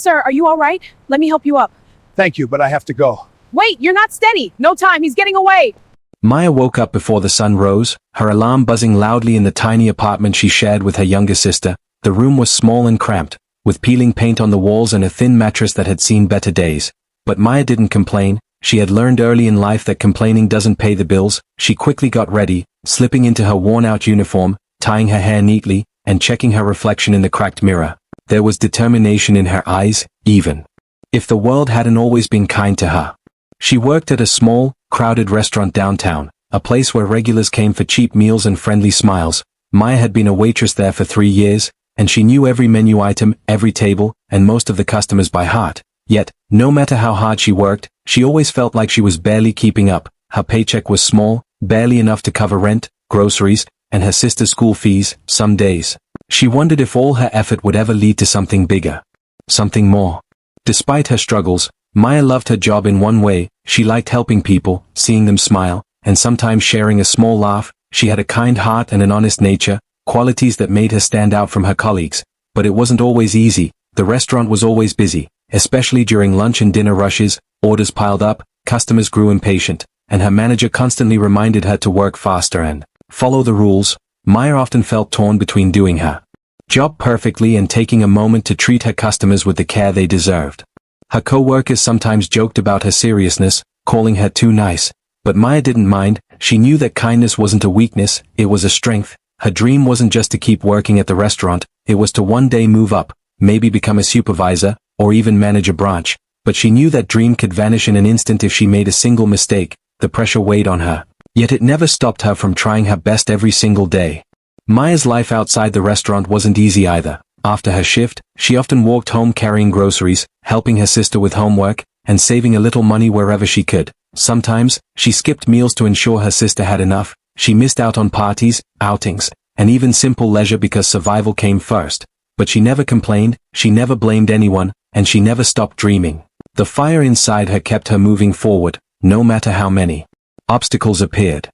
sir, are you all right? Let me help you up. Thank you, but I have to go. Wait, you're not steady. No time, he's getting away. Maya woke up before the sun rose, her alarm buzzing loudly in the tiny apartment she shared with her younger sister. The room was small and cramped, with peeling paint on the walls and a thin mattress that had seen better days. But Maya didn't complain. She had learned early in life that complaining doesn't pay the bills. She quickly got ready, slipping into her worn-out uniform, tying her hair neatly, and checking her reflection in the cracked mirror. There was determination in her eyes, even if the world hadn't always been kind to her. She worked at a small, crowded restaurant downtown, a place where regulars came for cheap meals and friendly smiles. Maya had been a waitress there for 3 years, and she knew every menu item, every table, and most of the customers by heart. Yet, no matter how hard she worked, she always felt like she was barely keeping up. Her paycheck was small, barely enough to cover rent, groceries, and her sister's school fees. Some days, she wondered if all her effort would ever lead to something bigger, something more. Despite her struggles, Maya loved her job in one way. She liked helping people, seeing them smile, and sometimes sharing a small laugh. She had a kind heart and an honest nature, qualities that made her stand out from her colleagues. But it wasn't always easy. The restaurant was always busy, especially during lunch and dinner rushes. Orders piled up, customers grew impatient, and her manager constantly reminded her to work faster and follow the rules. Maya often felt torn between doing her job perfectly and taking a moment to treat her customers with the care they deserved. Her co-workers sometimes joked about her seriousness, calling her too nice. But Maya didn't mind. She knew that kindness wasn't a weakness, it was a strength. Her dream wasn't just to keep working at the restaurant, it was to one day move up, maybe become a supervisor, or even manage a branch. But she knew that dream could vanish in an instant if she made a single mistake. The pressure weighed on her. Yet it never stopped her from trying her best every single day. Maya's life outside the restaurant wasn't easy either. After her shift, she often walked home carrying groceries, helping her sister with homework, and saving a little money wherever she could. Sometimes, she skipped meals to ensure her sister had enough. She missed out on parties, outings, and even simple leisure because survival came first. But she never complained, she never blamed anyone, and she never stopped dreaming. The fire inside her kept her moving forward, no matter how many obstacles appeared.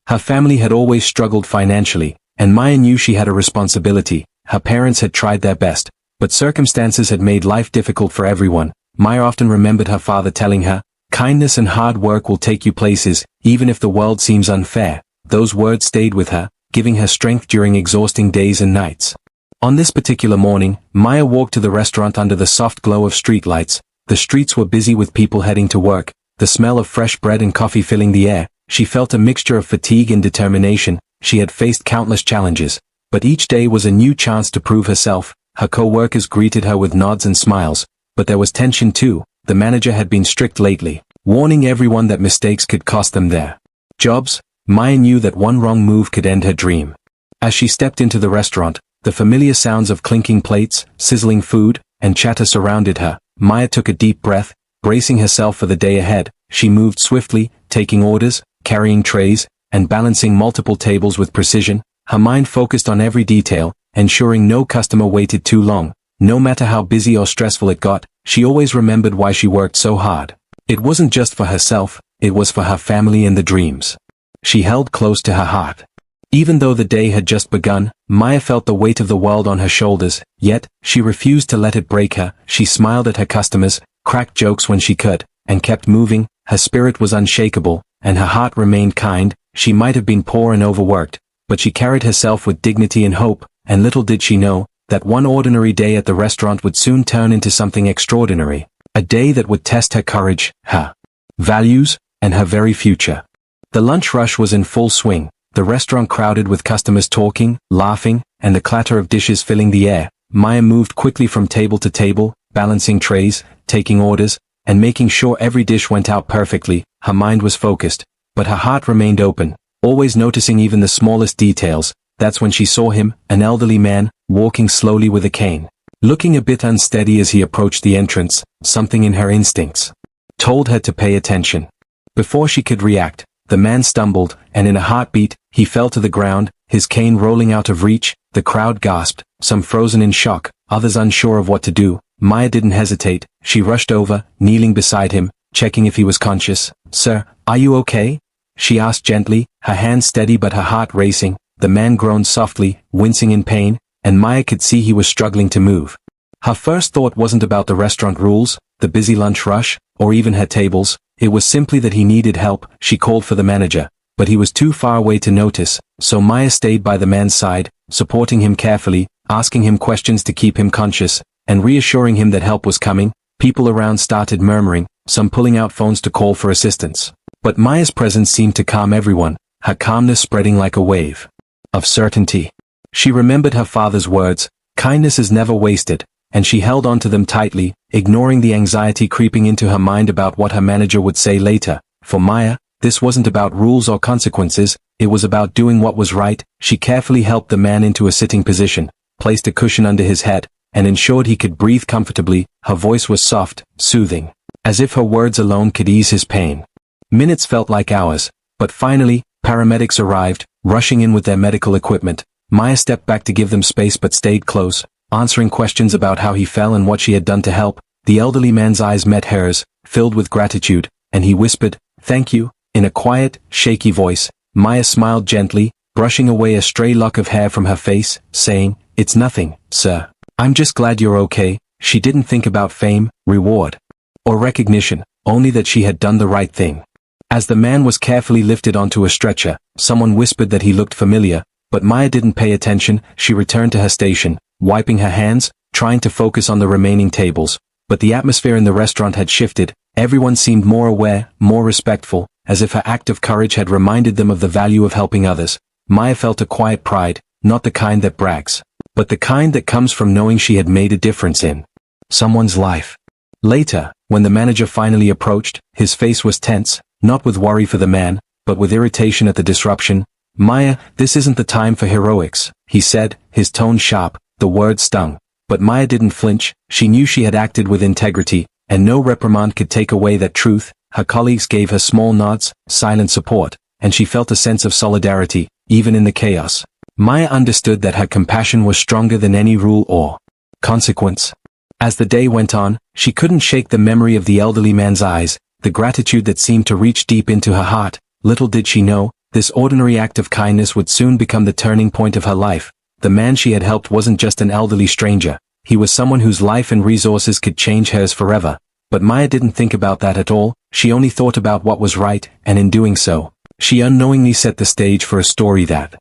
Her family had always struggled financially, and Maya knew she had a responsibility. Her parents had tried their best, but circumstances had made life difficult for everyone. Maya often remembered her father telling her, "Kindness and hard work will take you places, even if the world seems unfair." Those words stayed with her, giving her strength during exhausting days and nights. On this particular morning, Maya walked to the restaurant under the soft glow of streetlights. The streets were busy with people heading to work, the smell of fresh bread and coffee filling the air. She felt a mixture of fatigue and determination. She had faced countless challenges, but each day was a new chance to prove herself. Her co-workers greeted her with nods and smiles, but there was tension too. The manager had been strict lately, warning everyone that mistakes could cost them their jobs. Maya knew that one wrong move could end her dream. As she stepped into the restaurant, the familiar sounds of clinking plates, sizzling food, and chatter surrounded her. Maya took a deep breath, bracing herself for the day ahead. She moved swiftly, taking orders, carrying trays, and balancing multiple tables with precision. Her mind focused on every detail, ensuring no customer waited too long. No matter how busy or stressful it got, she always remembered why she worked so hard. It wasn't just for herself, it was for her family and the dreams she held close to her heart. Even though the day had just begun, Maya felt the weight of the world on her shoulders, yet, she refused to let it break her. She smiled at her customers, cracked jokes when she could, and kept moving. Her spirit was unshakable, and her heart remained kind. She might have been poor and overworked, but she carried herself with dignity and hope, and little did she know that one ordinary day at the restaurant would soon turn into something extraordinary. A day that would test her courage, her values, and her very future. The lunch rush was in full swing, the restaurant crowded with customers talking, laughing, and the clatter of dishes filling the air. Maya moved quickly from table to table, balancing trays, taking orders, and making sure every dish went out perfectly. Her mind was focused, but her heart remained open, always noticing even the smallest details. That's when she saw him, an elderly man, walking slowly with a cane. Looking a bit unsteady as he approached the entrance, something in her instincts told her to pay attention. Before she could react, the man stumbled, and in a heartbeat, he fell to the ground, his cane rolling out of reach. The crowd gasped, some frozen in shock, others unsure of what to do. Maya didn't hesitate. She rushed over, kneeling beside him, checking if he was conscious. "Sir, are you okay?" she asked gently, her hands steady but her heart racing. The man groaned softly, wincing in pain, and Maya could see he was struggling to move. Her first thought wasn't about the restaurant rules, the busy lunch rush, or even her tables. It was simply that he needed help. She called for the manager, but he was too far away to notice, so Maya stayed by the man's side, supporting him carefully, asking him questions to keep him conscious, and reassuring him that help was coming. People around started murmuring, some pulling out phones to call for assistance. But Maya's presence seemed to calm everyone, her calmness spreading like a wave of certainty. She remembered her father's words, kindness is never wasted, and she held on to them tightly, ignoring the anxiety creeping into her mind about what her manager would say later. For Maya, this wasn't about rules or consequences, it was about doing what was right. She carefully helped the man into a sitting position, placed a cushion under his head, and ensured he could breathe comfortably. Her voice was soft, soothing, as if her words alone could ease his pain. Minutes felt like hours, but finally, paramedics arrived, rushing in with their medical equipment. Maya stepped back to give them space but stayed close, answering questions about how he fell and what she had done to help. The elderly man's eyes met hers, filled with gratitude, and he whispered, "Thank you," in a quiet, shaky voice. Maya smiled gently, brushing away a stray lock of hair from her face, saying, "It's nothing, sir. I'm just glad you're okay." She didn't think about fame, reward, or recognition, only that she had done the right thing. As the man was carefully lifted onto a stretcher, someone whispered that he looked familiar, but Maya didn't pay attention. She returned to her station, wiping her hands, trying to focus on the remaining tables. But the atmosphere in the restaurant had shifted. Everyone seemed more aware, more respectful, as if her act of courage had reminded them of the value of helping others. Maya felt a quiet pride, not the kind that brags, but the kind that comes from knowing she had made a difference in someone's life. Later, when the manager finally approached, his face was tense, not with worry for the man, but with irritation at the disruption. "Maya, this isn't the time for heroics," he said, his tone sharp. The words stung. But Maya didn't flinch. She knew she had acted with integrity, and no reprimand could take away that truth. Her colleagues gave her small nods, silent support, and she felt a sense of solidarity, even in the chaos. Maya understood that her compassion was stronger than any rule or consequence. As the day went on, she couldn't shake the memory of the elderly man's eyes, the gratitude that seemed to reach deep into her heart. Little did she know, this ordinary act of kindness would soon become the turning point of her life. The man she had helped wasn't just an elderly stranger, he was someone whose life and resources could change hers forever. But Maya didn't think about that at all. She only thought about what was right, and in doing so, she unknowingly set the stage for a story that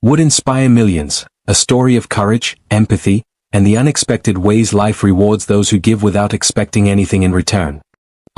would inspire millions. A story of courage, empathy, and the unexpected ways life rewards those who give without expecting anything in return.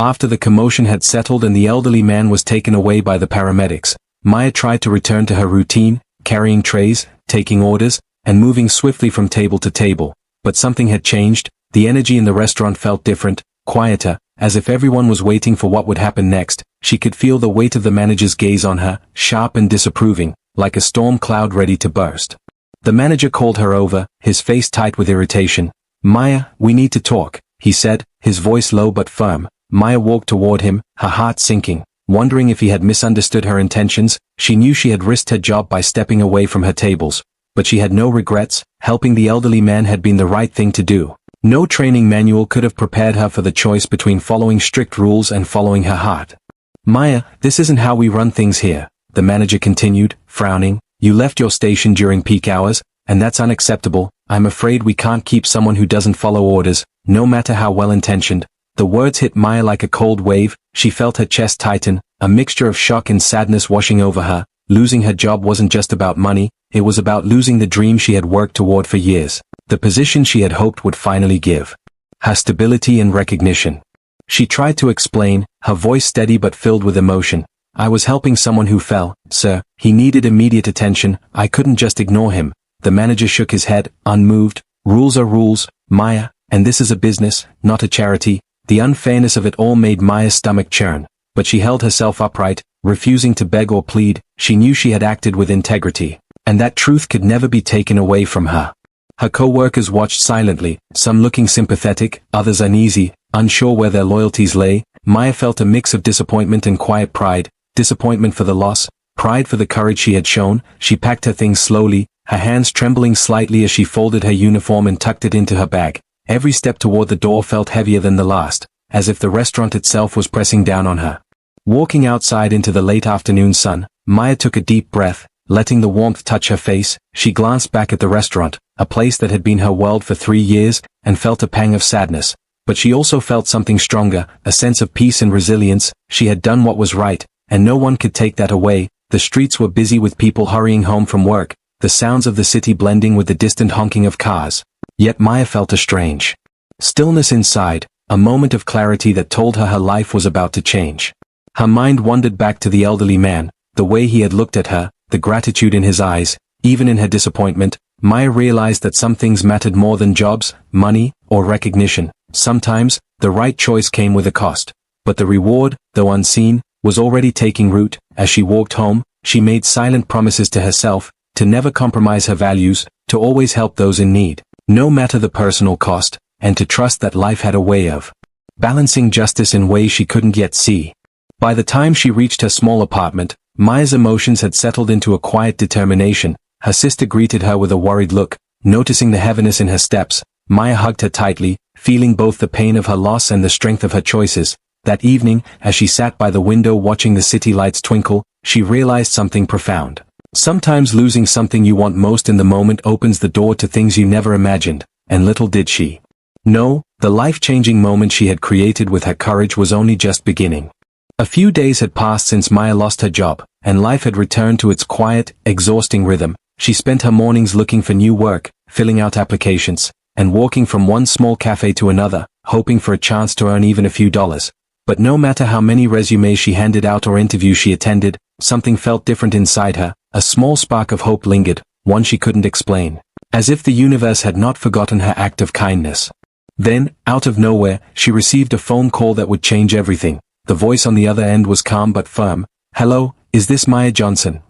After the commotion had settled and the elderly man was taken away by the paramedics, Maya tried to return to her routine, carrying trays, taking orders, and moving swiftly from table to table. But something had changed. The energy in the restaurant felt different, quieter, as if everyone was waiting for what would happen next. She could feel the weight of the manager's gaze on her, sharp and disapproving, like a storm cloud ready to burst. The manager called her over, his face tight with irritation. "Maya, we need to talk," he said, his voice low but firm. Maya walked toward him, her heart sinking, wondering if he had misunderstood her intentions. She knew she had risked her job by stepping away from her tables, but she had no regrets. Helping the elderly man had been the right thing to do. No training manual could have prepared her for the choice between following strict rules and following her heart. "Maya, this isn't how we run things here," the manager continued, frowning. "You left your station during peak hours, and that's unacceptable. I'm afraid we can't keep someone who doesn't follow orders, no matter how well-intentioned." The words hit Maya like a cold wave. She felt her chest tighten, a mixture of shock and sadness washing over her. Losing her job wasn't just about money, it was about losing the dream she had worked toward for years, the position she had hoped would finally give her stability and recognition. She tried to explain, her voice steady but filled with emotion. "I was helping someone who fell, sir. He needed immediate attention. I couldn't just ignore him." The manager shook his head, unmoved. "Rules are rules, Maya, and this is a business, not a charity." The unfairness of it all made Maya's stomach churn, but she held herself upright, refusing to beg or plead. She knew she had acted with integrity, and that truth could never be taken away from her. Her co-workers watched silently, some looking sympathetic, others uneasy, unsure where their loyalties lay. Maya felt a mix of disappointment and quiet pride, disappointment for the loss, pride for the courage she had shown. She packed her things slowly, her hands trembling slightly as she folded her uniform and tucked it into her bag. Every step toward the door felt heavier than the last, as if the restaurant itself was pressing down on her. Walking outside into the late afternoon sun, Maya took a deep breath. letting the warmth touch her face. She glanced back at the restaurant, a place that had been her world for 3 years, and felt a pang of sadness. But she also felt something stronger, a sense of peace and resilience. She had done what was right, and no one could take that away. The streets were busy with people hurrying home from work, the sounds of the city blending with the distant honking of cars. Yet Maya felt a strange stillness inside, a moment of clarity that told her life was about to change. Her mind wandered back to the elderly man, the way he had looked at her, the gratitude in his eyes. Even in her disappointment, Maya realized that some things mattered more than jobs, money, or recognition. Sometimes, the right choice came with a cost. But the reward, though unseen, was already taking root. As she walked home, she made silent promises to herself, to never compromise her values, to always help those in need, no matter the personal cost, and to trust that life had a way of balancing justice in ways she couldn't yet see. By the time she reached her small apartment, Maya's emotions had settled into a quiet determination. Her sister greeted her with a worried look. Noticing the heaviness in her steps, Maya hugged her tightly, feeling both the pain of her loss and the strength of her choices. That evening, as she sat by the window watching the city lights twinkle, she realized something profound. Sometimes losing something you want most in the moment opens the door to things you never imagined, and little did she know, the life-changing moment she had created with her courage was only just beginning. A few days had passed since Maya lost her job, and life had returned to its quiet, exhausting rhythm. She spent her mornings looking for new work, filling out applications, and walking from one small cafe to another, hoping for a chance to earn even a few dollars. But no matter how many resumes she handed out or interviews she attended, something felt different inside her. A small spark of hope lingered, one she couldn't explain. As if the universe had not forgotten her act of kindness. Then, out of nowhere, she received a phone call that would change everything. The voice on the other end was calm but firm. "Hello, is this Maya Johnson?"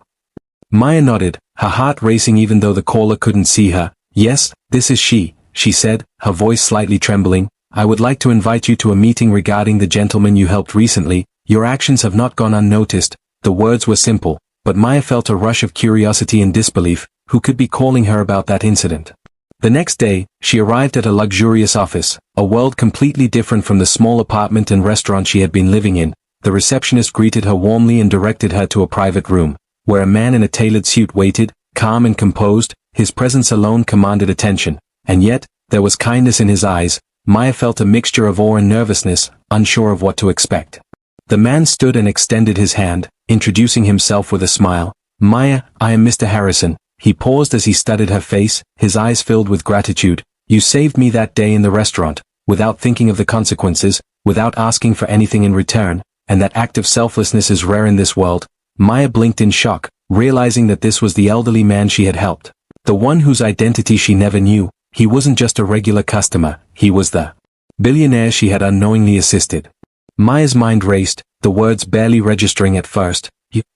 Maya nodded, her heart racing even though the caller couldn't see her. "Yes, this is she," she said, her voice slightly trembling. "I would like to invite you to a meeting regarding the gentleman you helped recently. Your actions have not gone unnoticed." The words were simple, but Maya felt a rush of curiosity and disbelief. Who could be calling her about that incident? The next day, she arrived at a luxurious office, a world completely different from the small apartment and restaurant she had been living in. The receptionist greeted her warmly and directed her to a private room, where a man in a tailored suit waited, calm and composed. His presence alone commanded attention, and yet, there was kindness in his eyes. Maya felt a mixture of awe and nervousness, unsure of what to expect. The man stood and extended his hand, introducing himself with a smile. "Maya, I am Mr. Harrison." He paused as he studied her face, his eyes filled with gratitude. "You saved me that day in the restaurant, without thinking of the consequences, without asking for anything in return, and that act of selflessness is rare in this world." Maya blinked in shock, realizing that this was the elderly man she had helped. The one whose identity she never knew. He wasn't just a regular customer, he was the billionaire she had unknowingly assisted. Maya's mind raced, the words barely registering at first.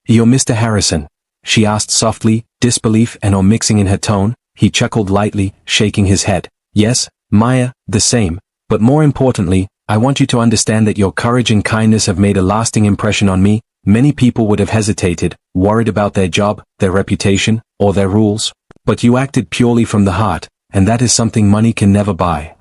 You're Mr. Harrison?" she asked softly, disbelief and awe mixing in her tone. He chuckled lightly, shaking his head. "Yes, Maya, the same. But more importantly, I want you to understand that your courage and kindness have made a lasting impression on me. Many people would have hesitated, worried about their job, their reputation, or their rules. But you acted purely from the heart, and that is something money can never buy."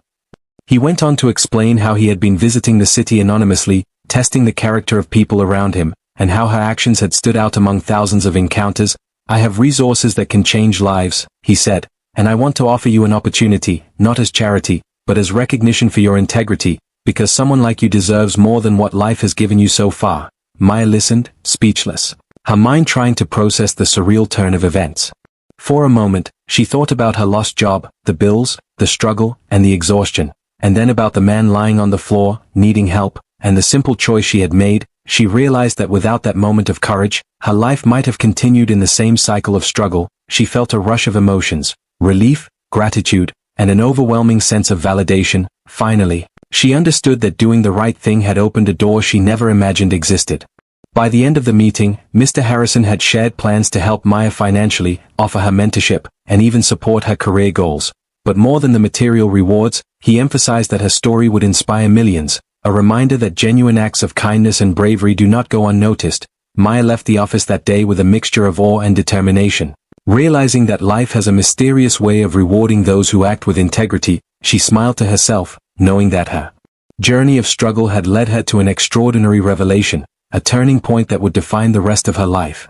He went on to explain how he had been visiting the city anonymously, testing the character of people around him, and how her actions had stood out among thousands of encounters. "I have resources that can change lives," he said, "and I want to offer you an opportunity, not as charity, but as recognition for your integrity, because someone like you deserves more than what life has given you so far." Maya listened, speechless, her mind trying to process the surreal turn of events. For a moment, she thought about her lost job, the bills, the struggle, and the exhaustion, and then about the man lying on the floor, needing help, and the simple choice she had made. She realized that without that moment of courage, her life might have continued in the same cycle of struggle. She felt a rush of emotions, relief, gratitude, and an overwhelming sense of validation. Finally, she understood that doing the right thing had opened a door she never imagined existed. By the end of the meeting, Mr. Harrison had shared plans to help Maya financially, offer her mentorship, and even support her career goals. But more than the material rewards, he emphasized that her story would inspire millions, a reminder that genuine acts of kindness and bravery do not go unnoticed. Maya left the office that day with a mixture of awe and determination. Realizing that life has a mysterious way of rewarding those who act with integrity, she smiled to herself, knowing that her journey of struggle had led her to an extraordinary revelation, a turning point that would define the rest of her life.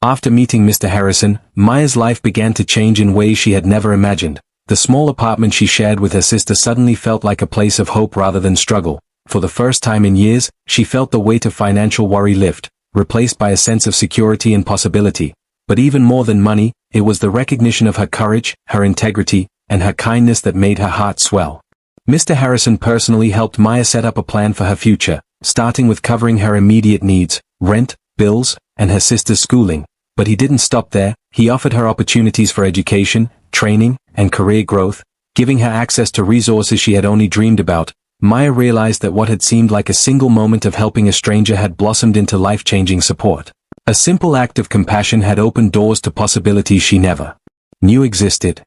After meeting Mr. Harrison, Maya's life began to change in ways she had never imagined. The small apartment she shared with her sister suddenly felt like a place of hope rather than struggle. For the first time in years, she felt the weight of financial worry lift, replaced by a sense of security and possibility. But even more than money, it was the recognition of her courage, her integrity, and her kindness that made her heart swell. Mr. Harrison personally helped Maya set up a plan for her future, starting with covering her immediate needs, rent, bills, and her sister's schooling. But he didn't stop there. He offered her opportunities for education, training, and career growth, giving her access to resources she had only dreamed about. Maya realized that what had seemed like a single moment of helping a stranger had blossomed into life-changing support. A simple act of compassion had opened doors to possibilities she never knew existed.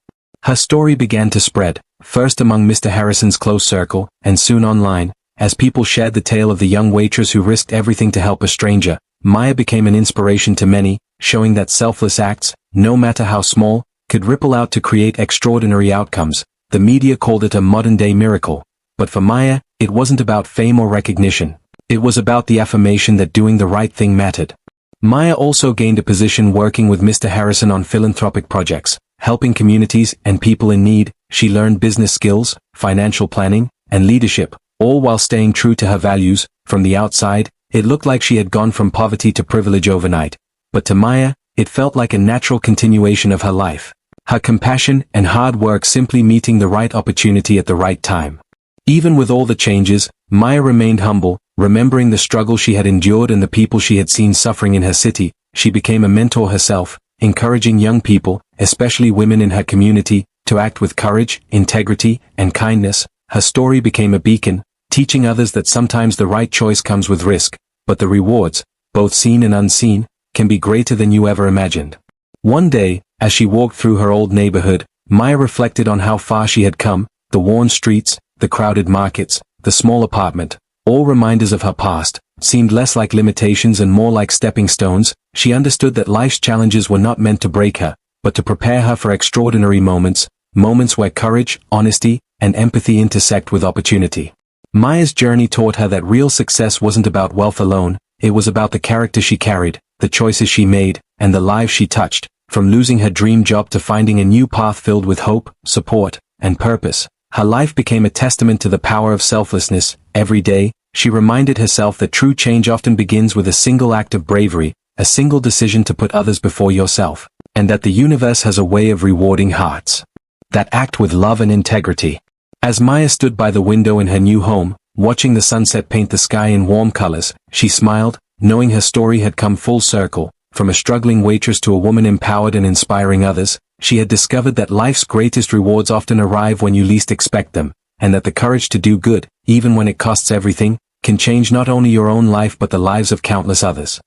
Her story began to spread, first among Mr. Harrison's close circle, and soon online. As people shared the tale of the young waitress who risked everything to help a stranger, Maya became an inspiration to many, showing that selfless acts, no matter how small, could ripple out to create extraordinary outcomes. The media called it a modern-day miracle. But for Maya, it wasn't about fame or recognition. It was about the affirmation that doing the right thing mattered. Maya also gained a position working with Mr. Harrison on philanthropic projects, helping communities and people in need. She learned business skills, financial planning, and leadership, all while staying true to her values. From the outside, it looked like she had gone from poverty to privilege overnight. But to Maya, it felt like a natural continuation of her life. Her compassion and hard work simply meeting the right opportunity at the right time. Even with all the changes, Maya remained humble, remembering the struggle she had endured and the people she had seen suffering in her city. She became a mentor herself, encouraging young people, especially women in her community, to act with courage, integrity, and kindness. Her story became a beacon, teaching others that sometimes the right choice comes with risk, but the rewards, both seen and unseen, can be greater than you ever imagined. One day, as she walked through her old neighborhood, Maya reflected on how far she had come. The worn streets, the crowded markets, the small apartment, all reminders of her past, seemed less like limitations and more like stepping stones. She understood that life's challenges were not meant to break her, but to prepare her for extraordinary moments, moments where courage, honesty, and empathy intersect with opportunity. Maya's journey taught her that real success wasn't about wealth alone. It was about the character she carried, the choices she made, and the lives she touched. From losing her dream job to finding a new path filled with hope, support, and purpose, her life became a testament to the power of selflessness. Every day, she reminded herself that true change often begins with a single act of bravery, a single decision to put others before yourself, and that the universe has a way of rewarding hearts that act with love and integrity. As Maya stood by the window in her new home, watching the sunset paint the sky in warm colors, she smiled, knowing her story had come full circle. From a struggling waitress to a woman empowered and inspiring others, she had discovered that life's greatest rewards often arrive when you least expect them, and that the courage to do good, even when it costs everything, can change not only your own life but the lives of countless others.